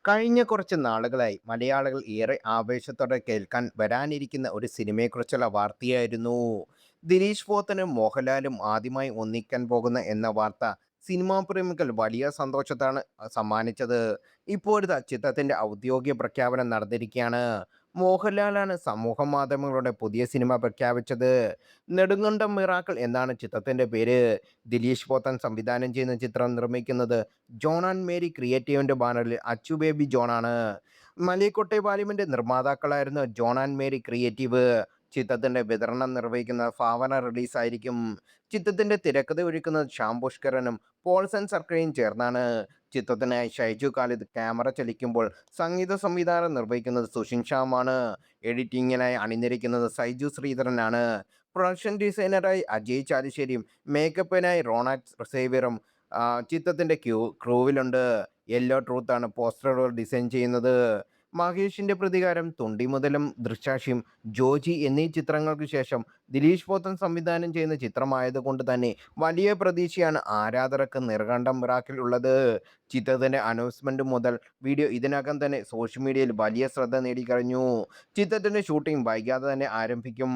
കഴിഞ്ഞ കുറച്ച് നാളുകളായി മലയാളികൾ ഏറെ ആവേശത്തോടെ കേൾക്കാൻ വരാനിരിക്കുന്ന ഒരു സിനിമയെക്കുറിച്ചുള്ള വാർത്തയായിരുന്നു. ദിലീഷ് പോത്തനും മോഹൻലാലും ആദ്യമായി ഒന്നിക്കാൻ പോകുന്ന എന്ന വാർത്ത സിനിമാ പ്രേമികൾ വലിയ സന്തോഷത്താണ് സമ്മാനിച്ചത്. ഇപ്പോഴത്തെ ചിത്രത്തിന്റെ ഔദ്യോഗിക പ്രഖ്യാപനം നടന്നിരിക്കുകയാണ്. മോഹൻലാലാണ് സമൂഹ മാധ്യമങ്ങളുടെ പുതിയ സിനിമ പ്രഖ്യാപിച്ചത്. നെടുങ്കണ്ടം മിറാക്കിൾ എന്നാണ് ചിത്രത്തിന്റെ പേര്. ദിലീഷ് പോത്തൻ സംവിധാനം ചെയ്യുന്ന ചിത്രം നിർമ്മിക്കുന്നത് ജോൺ ആൻഡ് മേരി ക്രിയേറ്റീവിന്റെ ബാനറിൽ അച്ചു ബേബി ജോണാണ്. മലയക്കോട്ടെ വാല്യുമിന്റെ നിർമ്മാതാക്കളായിരുന്ന ജോൺ ആൻഡ് മേരി ക്രിയേറ്റീവ്. ചിത്രത്തിന്റെ വിതരണം നിർവഹിക്കുന്ന ഭാവന റിലീസായിരിക്കും. ചിത്രത്തിന്റെ തിരക്കഥ ഒരുക്കുന്നത് ശ്യാം പുഷ്കരനും പോൾസൺ സർക്കയും ചേർന്നാണ്. ചിത്രത്തിനായി ഷൈജു ഖാലിദ് ക്യാമറ ചലിക്കുമ്പോൾ സംഗീത സംവിധാനം നിർവഹിക്കുന്നത് സുഷിൻ ശ്യാമാണ്. എഡിറ്റിങ്ങിനായി അണിനിരക്കുന്നത് സൈജു ശ്രീധരനാണ്. പ്രൊഡക്ഷൻ ഡിസൈനറായി അജയ് ചാലിശ്ശേരിയും മേക്കപ്പിനായി റോണാക്ട് സേവ്യറും ചിത്രത്തിന്റെ ക്രൂവിലുണ്ട്. യെല്ലോ ട്രൂത്താണ് പോസ്റ്ററുകൾ ഡിസൈൻ ചെയ്യുന്നത്. മഹേഷിന്റെ പ്രതികാരം, തുണ്ടിമുതലും, ദൃക്സാക്ഷിയും, ജോജി എന്നീ ചിത്രങ്ങൾക്ക് ശേഷം ദിലീഷ് പോത്തൻ സംവിധാനം ചെയ്യുന്ന ചിത്രമായതുകൊണ്ട് തന്നെ വലിയ പ്രതീക്ഷയാണ് ആരാധകർക്ക് നെറുകണ്ടം മിറാക്കിൾ ഉള്ളത്. ചിത്രത്തിന്റെ അനൗൺസ്മെന്റ് മുതൽ വീഡിയോ ഇതിനകം തന്നെ സോഷ്യൽ മീഡിയയിൽ വലിയ ശ്രദ്ധ നേടിക്കഴിഞ്ഞു. ചിത്രത്തിന്റെ ഷൂട്ടിംഗ് വൈകാതെ തന്നെ ആരംഭിക്കും.